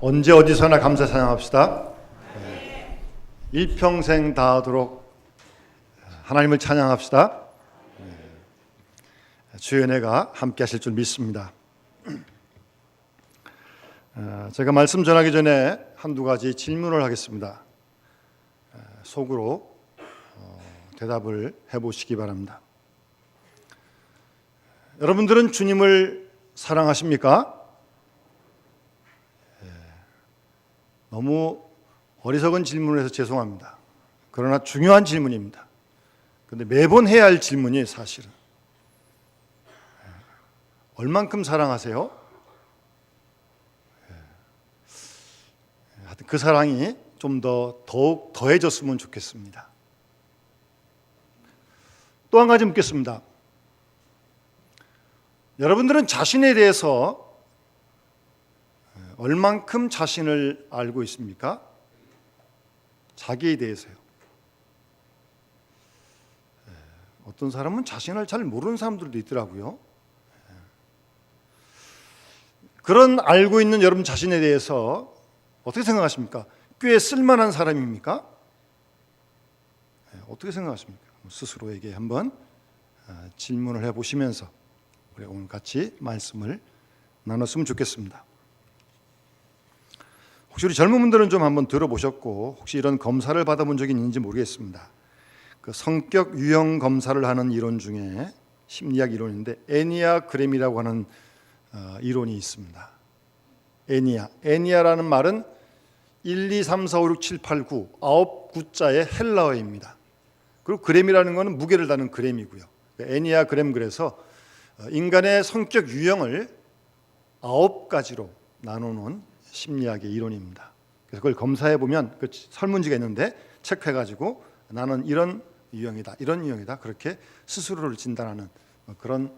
언제 어디서나 감사 찬양합시다. 일평생 다하도록 하나님을 찬양합시다. 주의 은혜가 함께 하실 줄 믿습니다. 제가 말씀 전하기 전에 한두 가지 질문을 하겠습니다. 속으로 대답을 해보시기 바랍니다. 여러분들은 주님을 사랑하십니까? 너무 어리석은 질문을 해서 죄송합니다. 그러나 중요한 질문입니다. 그런데 매번 해야 할 질문이 사실은 얼만큼 사랑하세요? 하여튼 그 사랑이 좀 더욱 더해졌으면 좋겠습니다. 또 한 가지 묻겠습니다. 여러분들은 자신에 대해서 얼만큼 자신을 알고 있습니까? 자기에 대해서요. 어떤 사람은 자신을 잘 모르는 사람들도 있더라고요. 그런 알고 있는 여러분 자신에 대해서 어떻게 생각하십니까? 꽤 쓸만한 사람입니까? 어떻게 생각하십니까? 스스로에게 한번 질문을 해보시면서 우리 오늘 같이 말씀을 나눴으면 좋겠습니다. 혹시 우리 젊은 분들은 좀 한번 들어보셨고 혹시 이런 검사를 받아본 적이 있는지 모르겠습니다. 그 성격 유형 검사를 하는 이론 중에 심리학 이론인데 애니아그램이라고 하는 이론이 있습니다. 애니아라는 말은 1, 2, 3, 4, 5, 6, 7, 8, 9 9자의 헬라어입니다. 그리고 그램이라는 것은 무게를 다는 그램이고요. 애니아그램, 그래서 인간의 성격 유형을 9가지로 나누는 심리학의 이론입니다. 그래서 그걸 검사해 보면 그 설문지가 있는데 체크해가지고 나는 이런 유형이다, 이런 유형이다, 그렇게 스스로를 진단하는 그런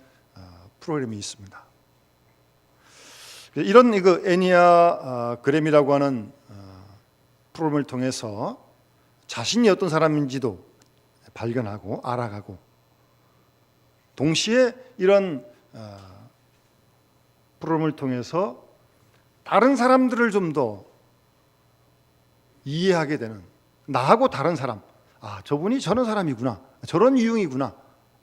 프로그램이 있습니다. 이런 애니아그램이라고 하는 프로그램을 통해서 자신이 어떤 사람인지도 발견하고 알아가고, 동시에 이런 프로그램을 통해서 다른 사람들을 좀 더 이해하게 되는, 나하고 다른 사람, 저분이 저런 사람이구나, 저런 유형이구나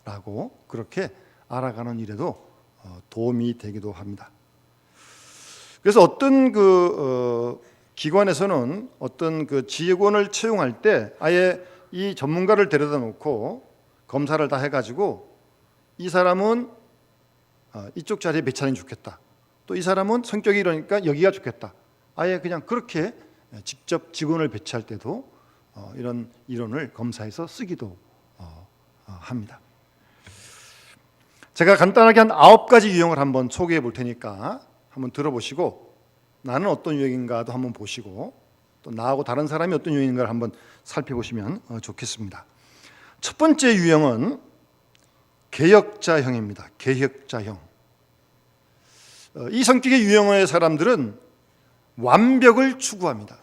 라고 그렇게 알아가는 일에도 도움이 되기도 합니다. 그래서 어떤 기관에서는 어떤 직원을 채용할 때 아예 이 전문가를 데려다 놓고 검사를 다 해가지고 이 사람은 이쪽 자리에 배치하는 게 좋겠다, 또 이 사람은 성격이 이러니까 여기가 좋겠다, 아예 그냥 그렇게 직접 직원을 배치할 때도 이런 이론을 검사해서 쓰기도 합니다. 제가 간단하게 한 9가지 유형을 한번 소개해 볼 테니까 한번 들어보시고 나는 어떤 유형인가도 한번 보시고 또 나하고 다른 사람이 어떤 유형인가를 한번 살펴보시면 좋겠습니다. 첫 번째 유형은 개혁자형입니다. 개혁자형. 이 성격의 유형의 사람들은 완벽을 추구합니다.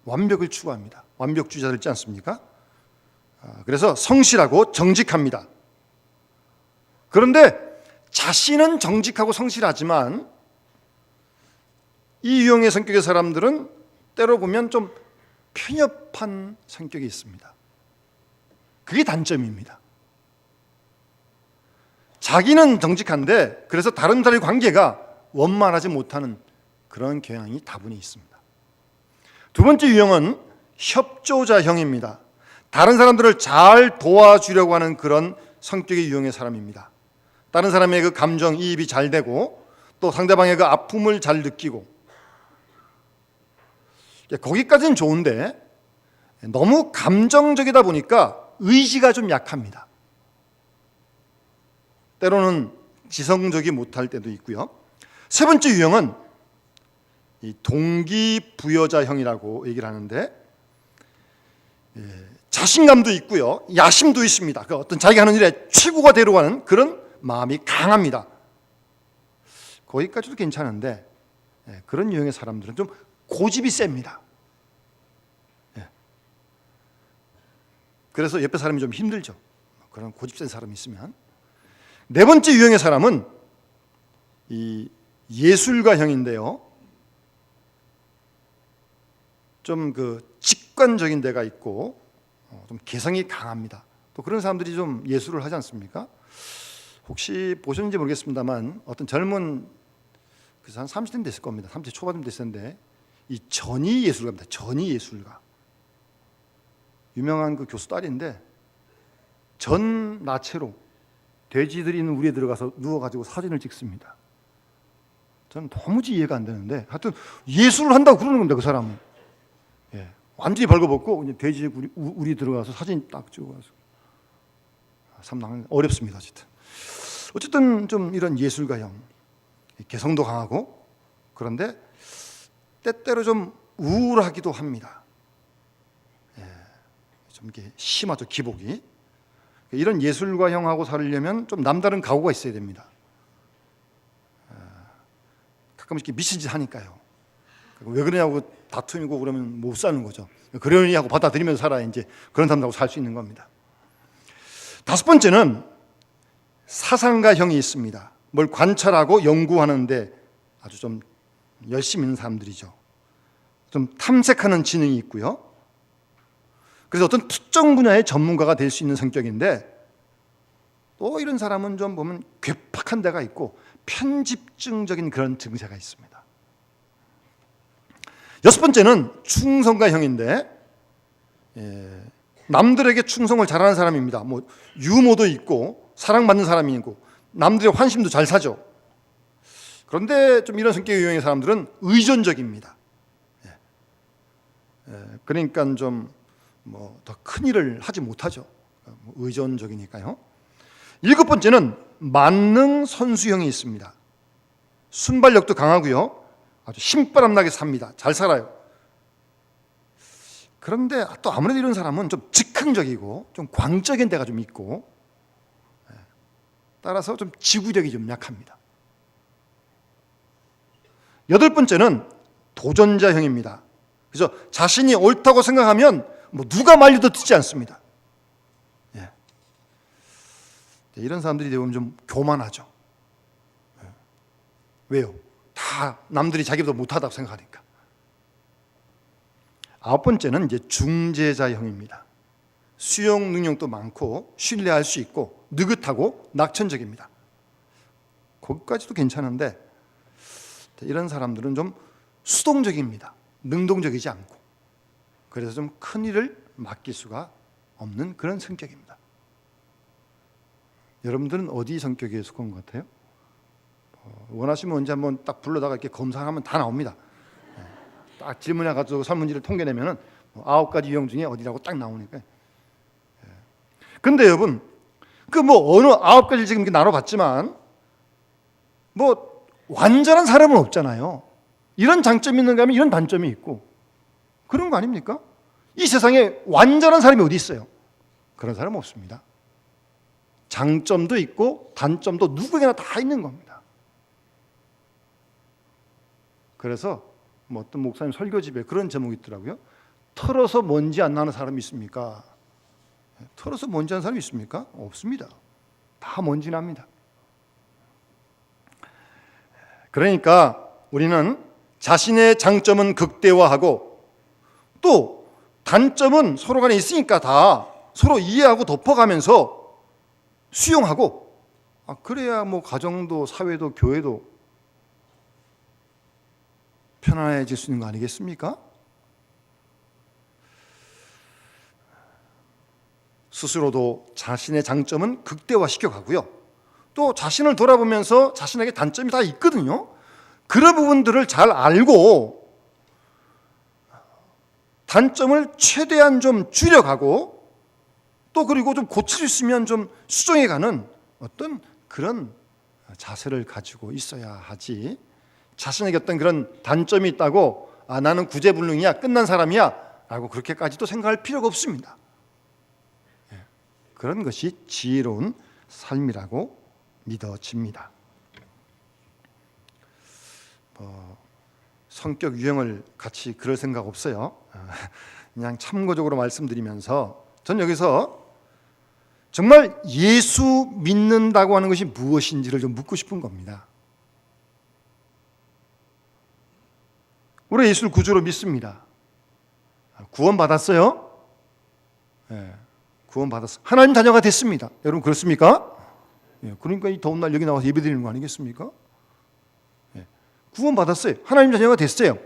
완벽을 추구합니다. 완벽주의자들 있지 않습니까? 그래서 성실하고 정직합니다. 그런데 자신은 정직하고 성실하지만 이 유형의 성격의 사람들은 때로 보면 좀 편협한 성격이 있습니다. 그게 단점입니다. 자기는 정직한데 그래서 다른 사람의 관계가 원만하지 못하는 그런 경향이 다분히 있습니다. 두 번째 유형은 협조자형입니다. 다른 사람들을 잘 도와주려고 하는 그런 성격의 유형의 사람입니다. 다른 사람의 그 감정 이입이 잘 되고 또 상대방의 그 아픔을 잘 느끼고, 거기까지는 좋은데 너무 감정적이다 보니까 의지가 좀 약합니다. 때로는 지성적이 못할 때도 있고요. 세 번째 유형은 이 동기부여자형이라고 얘기를 하는데, 자신감도 있고요, 야심도 있습니다. 그 어떤 자기가 하는 일에 최고가 되려고 하는 그런 마음이 강합니다. 거기까지도 괜찮은데 그런 유형의 사람들은 좀 고집이 셉니다. 그래서 옆에 사람이 좀 힘들죠. 그런 고집 센 사람이 있으면. 네 번째 유형의 사람은 이 예술가형인데요. 좀 그 직관적인 데가 있고 좀 개성이 강합니다. 또 그런 사람들이 좀 예술을 하지 않습니까? 혹시 보셨는지 모르겠습니다만 어떤 젊은 한 30대 됐을 겁니다. 30대 초반 됐을 텐데 이 전희 예술가입니다. 전희 예술가. 유명한 그 교수 딸인데 전 나체로 돼지들이 있는 우리에 들어가서 누워가지고 사진을 찍습니다. 저는 도무지 이해가 안 되는데 하여튼 예술을 한다고 그러는 겁니다. 그 사람은. 예, 완전히 벌거벗고 그냥 돼지 우리 들어가서 사진 딱 찍어가서 참 어렵습니다. 어쨌든 좀 이런 예술가형 개성도 강하고 그런데 때때로 좀 우울하기도 합니다. 예, 좀 이게 심하죠, 기복이. 이런 예술가형하고 살려면 좀 남다른 각오가 있어야 됩니다. 가끔씩 이렇게 미친 짓 하니까요. 왜 그러냐고 다툼이고 그러면 못 사는 거죠. 그러니 하고 받아들이면서 살아야 이제 그런 사람하고 살 수 있는 겁니다. 다섯 번째는 사상가형이 있습니다. 뭘 관찰하고 연구하는데 아주 좀 열심히 있는 사람들이죠. 좀 탐색하는 지능이 있고요. 그래서 어떤 특정 분야의 전문가가 될 수 있는 성격인데 또 이런 사람은 좀 보면 괴팍한 데가 있고 편집증적인 그런 증세가 있습니다. 여섯 번째는 충성가형인데 남들에게 충성을 잘하는 사람입니다. 뭐 유머도 있고 사랑받는 사람이고 남들의 환심도 잘 사죠. 그런데 좀 이런 성격의 유형의 사람들은 의존적입니다. 그러니까 좀 뭐 더 큰 일을 하지 못하죠. 의존적이니까요. 일곱 번째는 만능 선수형이 있습니다. 순발력도 강하고요. 아주 신바람나게 삽니다. 잘 살아요. 그런데 또 아무래도 이런 사람은 좀 즉흥적이고 좀 광적인 데가 좀 있고 따라서 좀 지구력이 좀 약합니다. 여덟 번째는 도전자형입니다. 그래서 자신이 옳다고 생각하면 뭐 누가 말려도 듣지 않습니다. 이런 사람들이 되면 좀 교만하죠. 왜요? 다 남들이 자기보다 못하다고 생각하니까. 아홉 번째는 이제 중재자형입니다. 수용 능력도 많고 신뢰할 수 있고 느긋하고 낙천적입니다. 거기까지도 괜찮은데 이런 사람들은 좀 수동적입니다. 능동적이지 않고. 그래서 좀 큰 일을 맡길 수가 없는 그런 성격입니다. 여러분들은 어디 성격에 속한 것 같아요? 원하시면 언제 한번 딱 불러다가 이렇게 검사하면 다 나옵니다. 딱 질문해가지고 설문지를 통계내면은 9가지 유형 중에 어디라고 딱 나오니까. 근데 여러분, 그 뭐 어느 9가지를 지금 이렇게 나눠봤지만 뭐 완전한 사람은 없잖아요. 이런 장점이 있는가 하면 이런 단점이 있고 그런 거 아닙니까? 이 세상에 완전한 사람이 어디 있어요? 그런 사람은 없습니다. 장점도 있고 단점도 누구에게나 다 있는 겁니다. 그래서 뭐 어떤 목사님 설교집에 그런 제목이 있더라고요. 털어서 먼지 안 나는 사람이 있습니까? 털어서 먼지 나는 사람이 있습니까? 없습니다. 다 먼지 납니다. 그러니까 우리는 자신의 장점은 극대화하고 또 단점은 서로 간에 있으니까 다 서로 이해하고 덮어가면서 수용하고 그래야 뭐 가정도 사회도 교회도 편안해질 수 있는 거 아니겠습니까? 스스로도 자신의 장점은 극대화시켜 가고요. 또 자신을 돌아보면서 자신에게 단점이 다 있거든요. 그런 부분들을 잘 알고 단점을 최대한 좀 줄여가고 또 그리고 좀 고칠 수 있으면 좀 수정해가는 어떤 그런 자세를 가지고 있어야 하지. 자신에게 어떤 그런 단점이 있다고 나는 구제불능이야, 끝난 사람이야 라고 그렇게까지도 생각할 필요가 없습니다. 그런 것이 지혜로운 삶이라고 믿어집니다. 성격 유형을 같이 그럴 생각 없어요. 그냥 참고적으로 말씀드리면서 전 여기서 정말 예수 믿는다고 하는 것이 무엇인지를 좀 묻고 싶은 겁니다. 우리 예수를 구주로 믿습니다. 구원받았어요. 예, 구원받았어요. 하나님 자녀가 됐습니다. 여러분 그렇습니까? 예, 그러니까 이 더운 날 여기 나와서 예배드리는 거 아니겠습니까? 예, 구원받았어요. 하나님 자녀가 됐어요.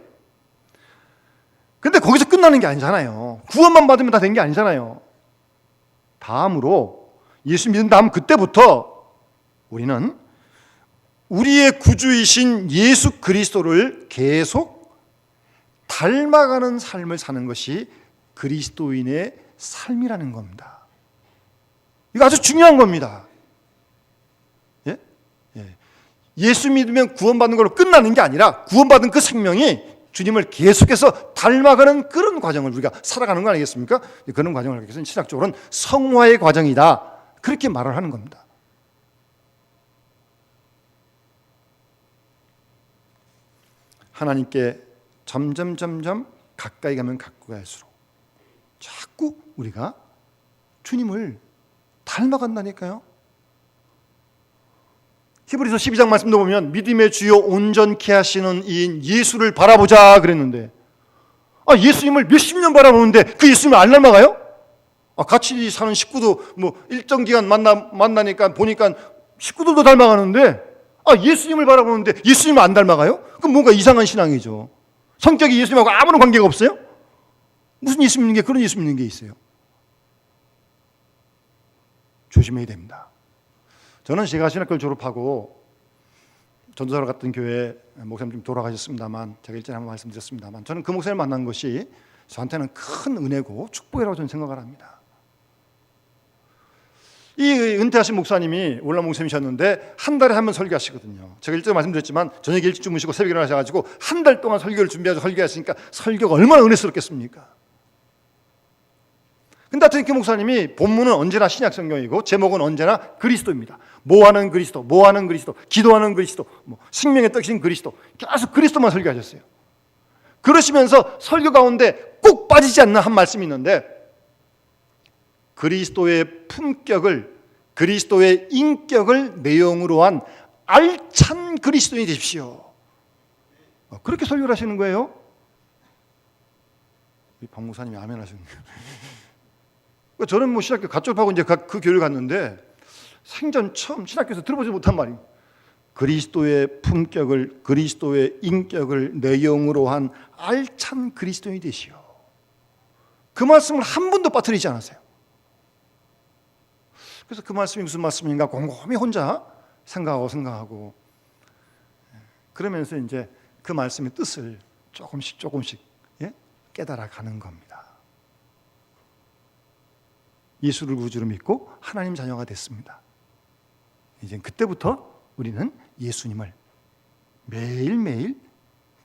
근데 거기서 끝나는 게 아니잖아요. 구원만 받으면 다 된 게 아니잖아요. 다음으로 예수 믿은 다음 그때부터 우리는 우리의 구주이신 예수 그리스도를 계속 닮아가는 삶을 사는 것이 그리스도인의 삶이라는 겁니다. 이거 아주 중요한 겁니다. 예? 예. 예수 믿으면 구원받는 걸로 끝나는 게 아니라 구원받은 그 생명이 주님을 계속해서 닮아가는 그런 과정을 우리가 살아가는 거 아니겠습니까? 그런 과정을 하기 위해서는 신학적으로는 성화의 과정이다. 그렇게 말을 하는 겁니다. 하나님께 점점 가까이 가면 가까이 갈수록 자꾸 우리가 주님을 닮아간다니까요. 히브리서 12장 말씀도 보면 믿음의 주요 온전케 하시는 이인 예수를 바라보자 그랬는데, 예수님을 몇십 년 바라보는데 그 예수님을 안 닮아가요? 같이 사는 식구도 뭐 일정 기간 만나니까 보니까 식구들도 닮아가는데 예수님을 바라보는데 예수님을 안 닮아가요? 그럼 뭔가 이상한 신앙이죠. 성격이 예수님하고 아무런 관계가 없어요? 무슨 예수 믿는 게 그런 예수 믿는 게 있어요? 조심해야 됩니다. 저는 제가 신학교를 졸업하고 전도사로 갔던 교회 목사님 좀 돌아가셨습니다만, 제가 일전에 한번 말씀드렸습니다만, 저는 그 목사님을 만난 것이 저한테는 큰 은혜고 축복이라고 저는 생각을 합니다. 이 은퇴하신 목사님이 월남 목사님이셨는데 한 달에 한 번 설교하시거든요. 제가 일전에 말씀드렸지만 저녁에 일찍 주무시고 새벽에 일어나셔가지고 한 달 동안 설교를 준비해서 설교하시니까 설교가 얼마나 은혜스럽겠습니까? 근데 하여튼 그 목사님이 본문은 언제나 신약 성경이고 제목은 언제나 그리스도입니다. 모하는 그리스도, 모하는 그리스도, 기도하는 그리스도, 생명의 떡이신 그리스도, 계속 그리스도만 설교하셨어요. 그러시면서 설교 가운데 꼭 빠지지 않는 한 말씀이 있는데, 그리스도의 품격을, 그리스도의 인격을 내용으로 한 알찬 그리스도인이 되십시오. 그렇게 설교를 하시는 거예요. 박 목사님이 아멘 하셨네요. 저는 신학교 갓 졸업하고 이제 그 교회를 갔는데 생전 처음 신학교에서 들어보지 못한 말이에요. 그리스도의 품격을, 그리스도의 인격을 내용으로 한 알찬 그리스도인이 되시오. 그 말씀을 한 번도 빠뜨리지 않았어요. 그래서 그 말씀이 무슨 말씀인가 곰곰이 혼자 생각하고 그러면서 이제 그 말씀의 뜻을 조금씩 깨달아가는 겁니다. 예수를 구주로 믿고 하나님 자녀가 됐습니다. 이제 그때부터 우리는 예수님을 매일매일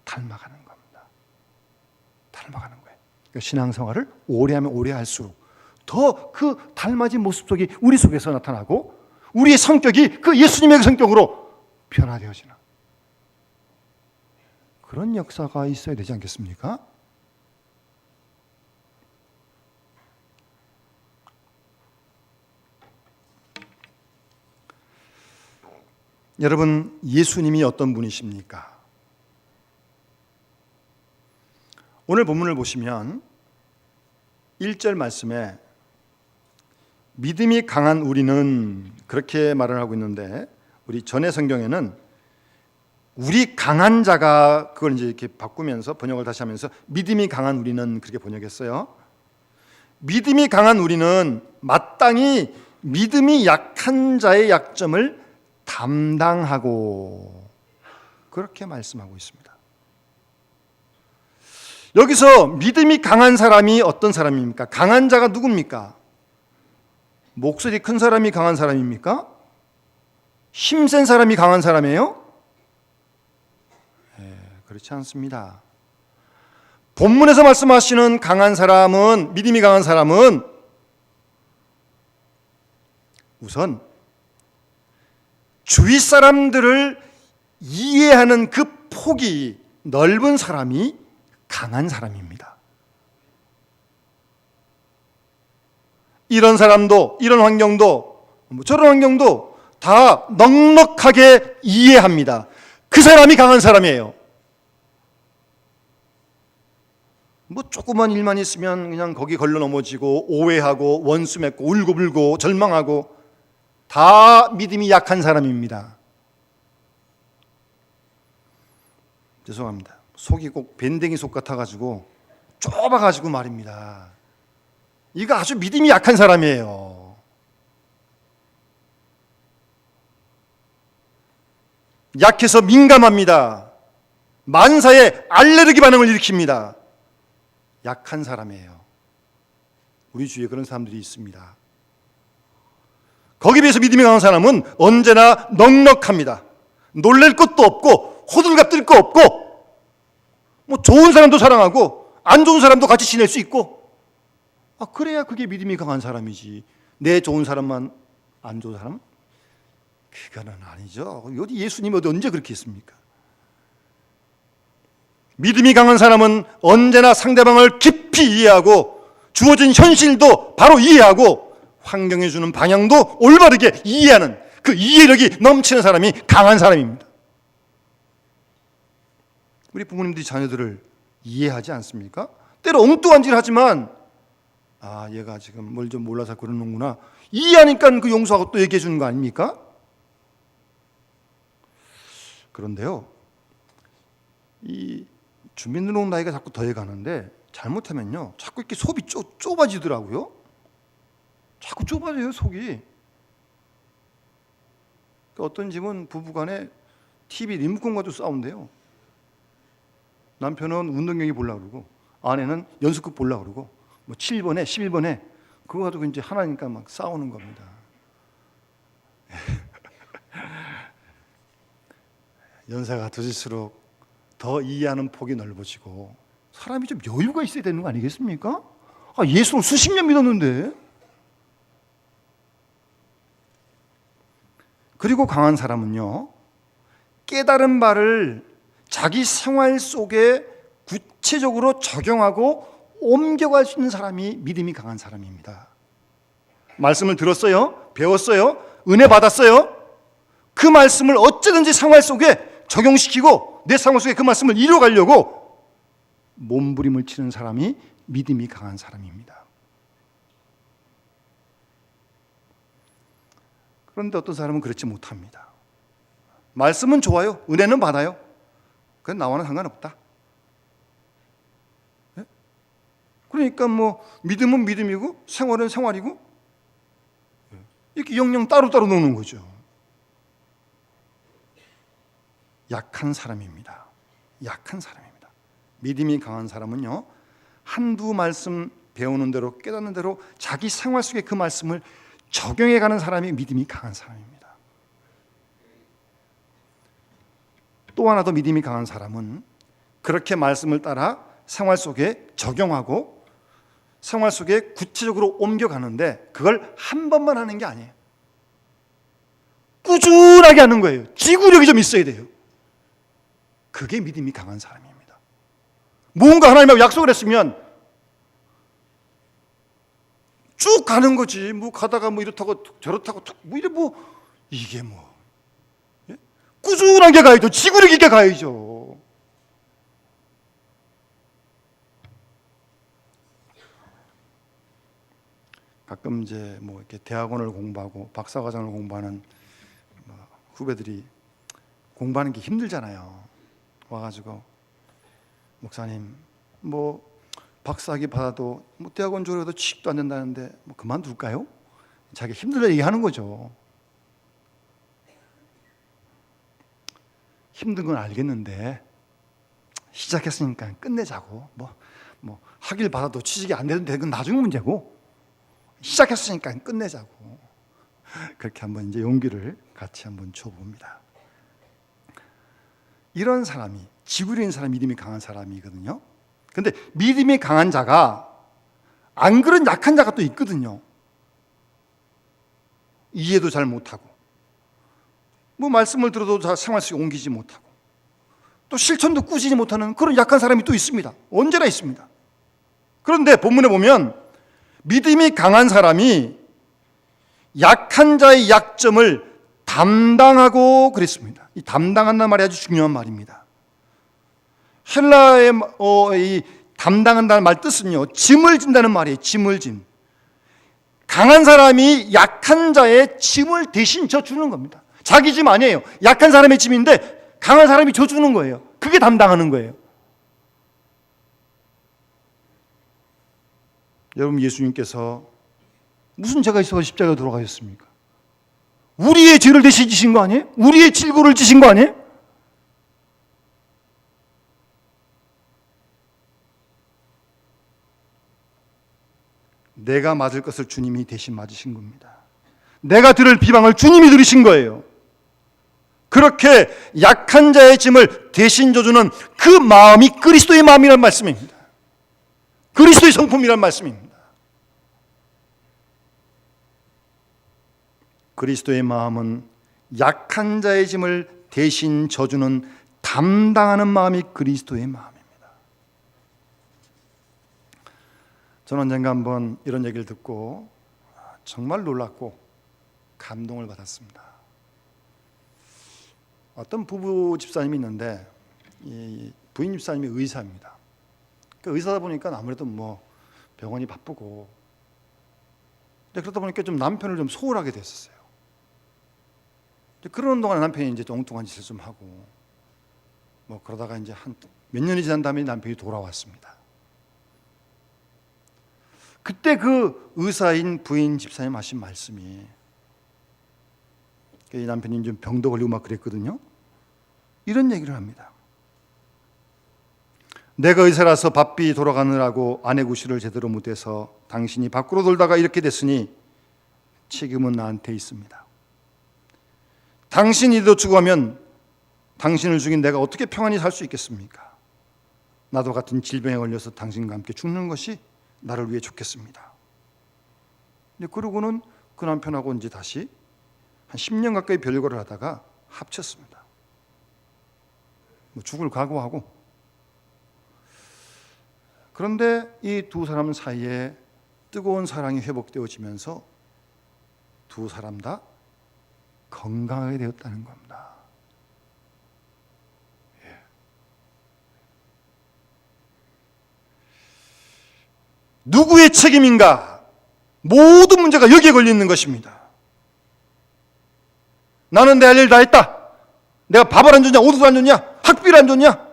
닮아가는 겁니다. 닮아가는 거예요. 그러니까 신앙생활을 오래하면 오래할수록 더 그 닮아진 모습 속이 우리 속에서 나타나고 우리의 성격이 그 예수님의 성격으로 변화되어지는 그런 역사가 있어야 되지 않겠습니까? 여러분, 예수님이 어떤 분이십니까? 오늘 본문을 보시면 1절 말씀에 믿음이 강한 우리는 그렇게 말을 하고 있는데, 우리 전의 성경에는 우리 강한 자가 그걸 이제 이렇게 바꾸면서 번역을 다시 하면서 믿음이 강한 우리는 그렇게 번역했어요. 믿음이 강한 우리는 마땅히 믿음이 약한 자의 약점을 담당하고, 그렇게 말씀하고 있습니다. 여기서 믿음이 강한 사람이 어떤 사람입니까? 강한 자가 누굽니까? 목소리 큰 사람이 강한 사람입니까? 힘센 사람이 강한 사람이에요? 그렇지 않습니다. 본문에서 말씀하시는 강한 사람은, 믿음이 강한 사람은 우선 주위 사람들을 이해하는 그 폭이 넓은 사람이 강한 사람입니다. 이런 사람도, 이런 환경도, 저런 환경도 다 넉넉하게 이해합니다. 그 사람이 강한 사람이에요. 뭐 조그만 일만 있으면 그냥 거기 걸려 넘어지고 오해하고 원수 맺고 울고불고 절망하고, 다 믿음이 약한 사람입니다. 죄송합니다. 속이 꼭 밴댕이 속 같아가지고 좁아가지고 말입니다. 이거 아주 믿음이 약한 사람이에요. 약해서 민감합니다. 만사에 알레르기 반응을 일으킵니다. 약한 사람이에요. 우리 주위에 그런 사람들이 있습니다. 거기에 비해서 믿음이 강한 사람은 언제나 넉넉합니다. 놀랄 것도 없고 호들갑 뜰 거 없고, 뭐 좋은 사람도 사랑하고 안 좋은 사람도 같이 지낼 수 있고, 그래야 그게 믿음이 강한 사람이지. 내 좋은 사람만 안 좋은 사람? 그거는 아니죠. 어디 예수님이 언제 그렇게 했습니까? 믿음이 강한 사람은 언제나 상대방을 깊이 이해하고 주어진 현실도 바로 이해하고 환경에 주는 방향도 올바르게 이해하는 그 이해력이 넘치는 사람이 강한 사람입니다. 우리 부모님들이 자녀들을 이해하지 않습니까? 때로 엉뚱한 짓을 하지만 얘가 지금 뭘 좀 몰라서 그러는구나, 이해하니까 그 용서하고 또 얘기해 주는 거 아닙니까? 그런데요, 이 주민등록 나이가 자꾸 더해가는데 잘못하면요 자꾸 이렇게 속이 좁아지더라고요. 자꾸 좁아져요, 속이. 어떤 집은 부부간에 TV 리모컨 가지고 싸운대요. 남편은 운동경기 보려고 그러고 아내는 연습극 보려고 그러고, 뭐 7번에 11번에 그거 가지고 이제 하나니까 막 싸우는 겁니다. 연세가 드실수록 더 이해하는 폭이 넓어지고 사람이 좀 여유가 있어야 되는 거 아니겠습니까? 예수를 수십 년 믿었는데. 그리고 강한 사람은요, 깨달은 바를 자기 생활 속에 구체적으로 적용하고 옮겨갈 수 있는 사람이 믿음이 강한 사람입니다. 말씀을 들었어요, 배웠어요, 은혜 받았어요. 그 말씀을 어쩌든지 생활 속에 적용시키고 내 생활 속에 그 말씀을 이뤄가려고 몸부림을 치는 사람이 믿음이 강한 사람입니다. 그런데 어떤 사람은 그렇지 못합니다. 말씀은 좋아요, 은혜는 받아요. 그건 나와는 상관없다. 그러니까 뭐 믿음은 믿음이고 생활은 생활이고 이렇게 영영 따로따로 노는 거죠. 약한 사람입니다. 약한 사람입니다. 믿음이 강한 사람은요, 한두 말씀 배우는 대로 깨닫는 대로 자기 생활 속에 그 말씀을 적용해가는 사람이 믿음이 강한 사람입니다. 또 하나 더 믿음이 강한 사람은 그렇게 말씀을 따라 생활 속에 적용하고 생활 속에 구체적으로 옮겨가는데 그걸 한 번만 하는 게 아니에요. 꾸준하게 하는 거예요. 지구력이 좀 있어야 돼요. 그게 믿음이 강한 사람입니다. 뭔가 하나님하고 약속을 했으면 쭉 가는 거지. 뭐 가다가 뭐 이렇다고 저렇다고 뭐 이래 이게 예? 꾸준하게 가야죠. 지구력 있게 가야죠. 가끔 이제 뭐 이렇게 대학원을 공부하고 박사과정을 공부하는 후배들이 공부하는 게 힘들잖아요. 와가지고 목사님 뭐 박사학위 받아도 뭐 대학원 졸업해도 취직도 안 된다는데 뭐 그만둘까요? 자기 힘들다 얘기하는 거죠. 힘든 건 알겠는데 시작했으니까 끝내자고. 뭐 학위를 받아도 취직이 안 되는데 그건 나중 문제고 시작했으니까 끝내자고. 그렇게 한번 이제 용기를 같이 한번 줘봅니다. 이런 사람이 지구력 있는 사람이 믿음이 강한 사람이거든요. 근데 믿음이 강한 자가 안 그런 약한 자가 또 있거든요. 이해도 잘 못하고 뭐 말씀을 들어도 잘 생활 속에 옮기지 못하고 또 실천도 꾸지지 못하는 그런 약한 사람이 또 있습니다. 언제나 있습니다. 그런데 본문에 보면 믿음이 강한 사람이 약한 자의 약점을 담당하고 그랬습니다. 이 담당한다는 말이 아주 중요한 말입니다. 헬라의 이 담당한다는 말 뜻은요, 짐을 진다는 말이에요. 짐을 진. 강한 사람이 약한 자의 짐을 대신 져주는 겁니다. 자기 짐 아니에요. 약한 사람의 짐인데 강한 사람이 져주는 거예요. 그게 담당하는 거예요. 여러분, 예수님께서 무슨 죄가 있어서 십자가에 돌아가셨습니까? 우리의 죄를 대신 지신 거 아니에요? 우리의 질고를 지신 거 아니에요? 내가 맞을 것을 주님이 대신 맞으신 겁니다. 내가 들을 비방을 주님이 들으신 거예요. 그렇게 약한 자의 짐을 대신 져주는 그 마음이 그리스도의 마음이란 말씀입니다. 그리스도의 성품이란 말씀입니다. 그리스도의 마음은 약한 자의 짐을 대신 져주는 담당하는 마음이 그리스도의 마음입니다. 저는 언젠가 한번 이런 얘기를 듣고 정말 놀랐고 감동을 받았습니다. 어떤 부부 집사님이 있는데 이 부인 집사님이 의사입니다. 그 의사다 보니까 아무래도 뭐 병원이 바쁘고, 그러다 보니까 좀 남편을 좀 소홀하게 됐었어요. 그러는 동안에 남편이 이제 엉뚱한 짓을 좀 하고, 뭐 그러다가 이제 한 몇 년이 지난 다음에 남편이 돌아왔습니다. 그때 그 의사인 부인 집사님 하신 말씀이, 이 남편이 좀 병도 걸리고 막 그랬거든요. 이런 얘기를 합니다. 내가 의사라서 바삐 돌아가느라고 아내 구실을 제대로 못해서 당신이 밖으로 돌다가 이렇게 됐으니 책임은 나한테 있습니다. 당신이도 죽으면 당신을 죽인 내가 어떻게 평안히 살 수 있겠습니까? 나도 같은 질병에 걸려서 당신과 함께 죽는 것이 나를 위해 좋겠습니다. 근데 그러고는 그 남편하고 이제 다시 한 10년 가까이 별거를 하다가 합쳤습니다. 뭐 죽을 각오하고. 그런데 이 두 사람 사이에 뜨거운 사랑이 회복되어지면서 두 사람 다 건강하게 되었다는 겁니다. 누구의 책임인가? 모든 문제가 여기에 걸려 있는 것입니다. 나는 내 할 일 다 했다. 내가 밥을 안 줬냐? 옷을 안 줬냐? 학비를 안 줬냐?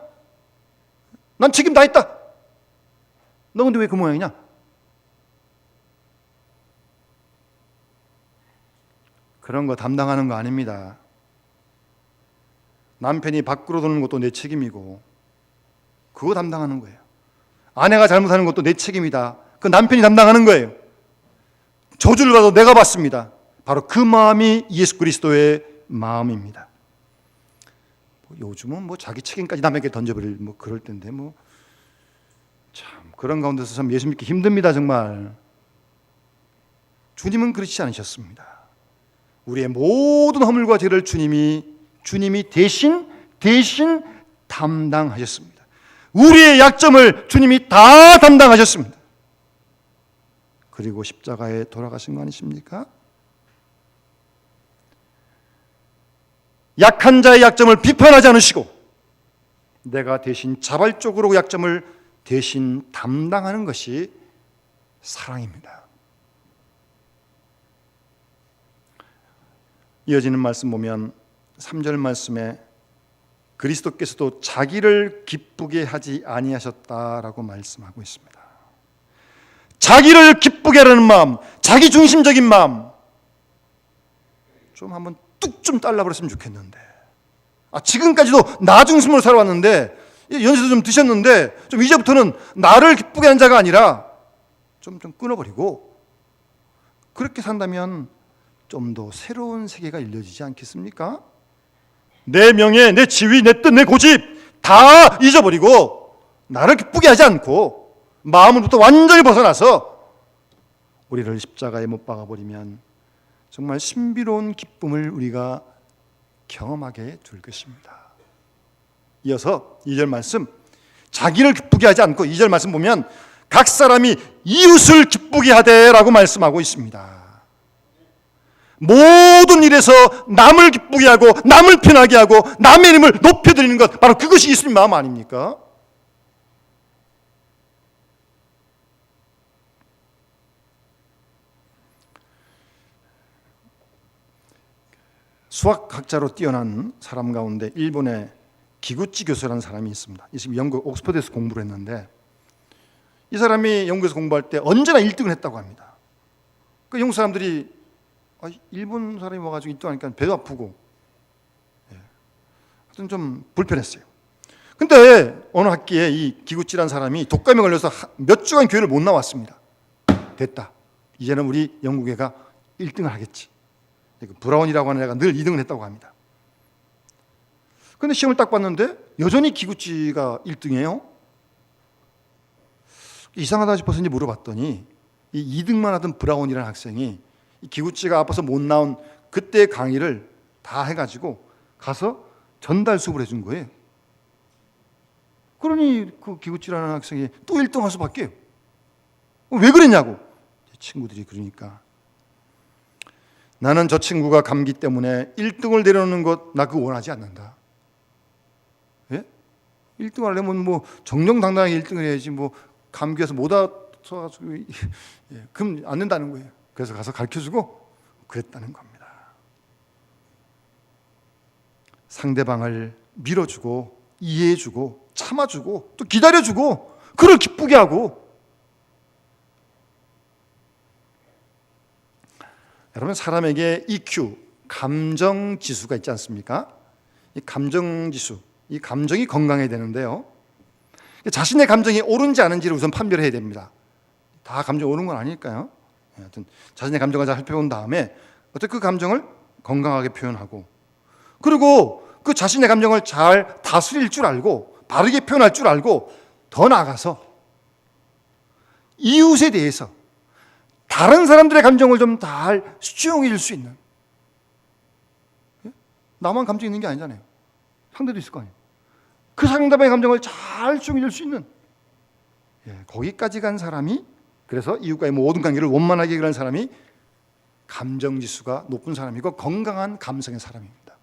난 책임 다 했다. 너 근데 왜 그 모양이냐? 그런 거 담당하는 거 아닙니다. 남편이 밖으로 도는 것도 내 책임이고 그거 담당하는 거예요. 아내가 잘못하는 것도 내 책임이다. 그 남편이 담당하는 거예요. 저주를 받아도 내가 받습니다. 바로 그 마음이 예수 그리스도의 마음입니다. 요즘은 뭐 자기 책임까지 남에게 던져버릴 뭐 그럴 텐데 뭐 참 그런 가운데서 참 예수 믿기 힘듭니다. 정말. 주님은 그렇지 않으셨습니다. 우리의 모든 허물과 죄를 주님이 대신 담당하셨습니다. 우리의 약점을 주님이 다 담당하셨습니다. 그리고 십자가에 돌아가신 거 아니십니까? 약한 자의 약점을 비판하지 않으시고 내가 대신 자발적으로 약점을 대신 담당하는 것이 사랑입니다. 이어지는 말씀 보면 3절 말씀에 그리스도께서도 자기를 기쁘게 하지 아니하셨다라고 말씀하고 있습니다. 자기를 기쁘게 하려는 마음, 자기 중심적인 마음 좀 한번 뚝 좀 잘라버렸으면 좋겠는데, 지금까지도 나 중심으로 살아왔는데 연세도 좀 드셨는데 좀 이제부터는 나를 기쁘게 하는 자가 아니라 좀 끊어버리고, 그렇게 산다면 좀 더 새로운 세계가 열려지지 않겠습니까? 내 명예, 내 지위, 내 뜻, 내 고집 다 잊어버리고 나를 기쁘게 하지 않고 마음으로부터 완전히 벗어나서 우리를 십자가에 못 박아버리면 정말 신비로운 기쁨을 우리가 경험하게 될 것입니다. 이어서 2절 말씀, 자기를 기쁘게 하지 않고 2절 말씀 보면 각 사람이 이웃을 기쁘게 하되라고 말씀하고 있습니다. 모든 일에서 남을 기쁘게 하고 남을 편하게 하고 남의 이름을 높여드리는 것, 바로 그것이 예수님 마음 아닙니까? 수학학자로 뛰어난 사람 가운데 일본의 기구치 교수라는 사람이 있습니다. 지금 영국 옥스퍼드에서 공부를 했는데 이 사람이 영국에서 공부할 때 언제나 1등을 했다고 합니다. 그 영국 사람들이 일본 사람이 와가지고 1등하니까 배도 아프고 하여튼 좀 불편했어요. 근데 어느 학기에 이 기구치라는 사람이 독감에 걸려서 몇 주간 교회를 못 나왔습니다. 됐다. 이제는 우리 영국 애가 1등을 하겠지. 브라운이라고 하는 애가 늘 2등을 했다고 합니다. 근데 시험을 딱 봤는데 여전히 기구치가 1등이에요. 이상하다 싶어서 이제 물어봤더니 이 2등만 하던 브라운이라는 학생이 이 기구치가 아파서 못 나온 그때 강의를 다 해가지고 가서 전달 수업을 해준 거예요. 그러니 그 기구치라는 학생이 또 1등 할 수밖에. 왜 그랬냐고. 친구들이 그러니까 나는 저 친구가 감기 때문에 1등을 내려놓는 것 나 그거 원하지 않는다. 예? 1등 하려면 뭐 정정당당하게 1등을 해야지 뭐 감기에서 못 와서가지고 그럼 안 된다는 거예요. 그래서 가서 가르쳐주고 그랬다는 겁니다. 상대방을 밀어주고 이해해주고 참아주고 또 기다려주고 그를 기쁘게 하고. 여러분 사람에게 EQ, 감정지수가 있지 않습니까? 이 감정지수, 이 감정이 건강해야 되는데요. 자신의 감정이 옳은지 아닌지를 우선 판별해야 됩니다. 다 감정이 옳은 건 아닐까요? 하여튼 자신의 감정을 잘 살펴본 다음에 어떻게 그 감정을 건강하게 표현하고 그리고 그 자신의 감정을 잘 다스릴 줄 알고 바르게 표현할 줄 알고 더 나아가서 이웃에 대해서 다른 사람들의 감정을 좀 잘 수용해 줄 수 있는, 나만 감정이 있는 게 아니잖아요. 상대도 있을 거 아니에요. 그 상대방의 감정을 잘 수용해 줄 수 있는, 거기까지 간 사람이, 그래서 이웃과의 모든 관계를 원만하게 해결하는 사람이 감정지수가 높은 사람이고 건강한 감성의 사람입니다.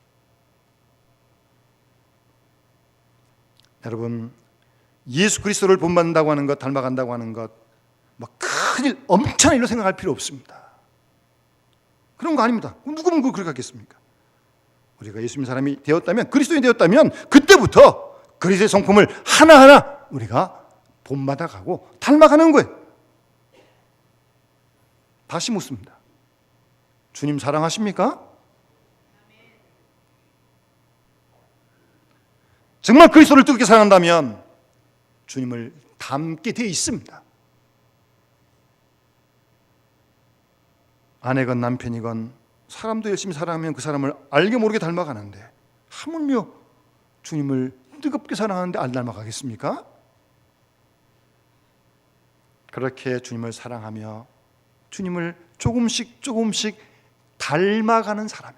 여러분, 예수 그리스도를 본받는다고 하는 것, 닮아간다고 하는 것, 큰일, 엄청난 일로 생각할 필요 없습니다. 그런 거 아닙니다. 누구면 그렇게 하겠습니까? 우리가 예수님 사람이 되었다면, 그리스도인이 되었다면 그때부터 그리스도의 성품을 하나하나 우리가 본받아가고 닮아가는 거예요. 다시 묻습니다. 주님 사랑하십니까? 정말 그리스도를 뜨겁게 사랑한다면 주님을 닮게 되어 있습니다. 아내건 남편이건 사람도 열심히 사랑하면 그 사람을 알게 모르게 닮아가는데 하물며 주님을 뜨겁게 사랑하는데 안 닮아가겠습니까? 그렇게 주님을 사랑하며 주님을 조금씩 닮아가는 사람이,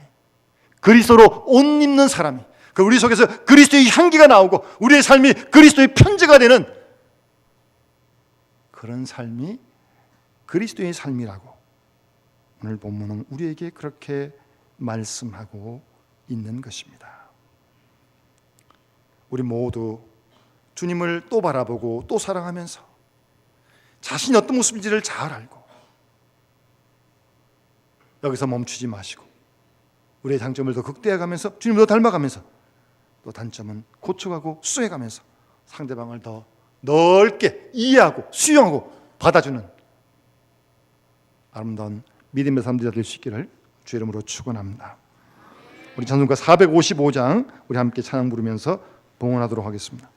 그리스도로 옷 입는 사람이, 우리 속에서 그리스도의 향기가 나오고 우리의 삶이 그리스도의 편지가 되는 그런 삶이 그리스도의 삶이라고 오늘 본문은 우리에게 그렇게 말씀하고 있는 것입니다. 우리 모두 주님을 또 바라보고 또 사랑하면서 자신이 어떤 모습인지를 잘 알고 여기서 멈추지 마시고 우리의 장점을 더 극대화하면서 주님을 더 닮아가면서 또 단점은 고쳐가고 수정해가면서 상대방을 더 넓게 이해하고 수용하고 받아주는 아름다운 믿음의 사람들이 될 수 있기를 주의 이름으로 축원합니다. 우리 찬송가 455장 우리 함께 찬양 부르면서 봉헌하도록 하겠습니다.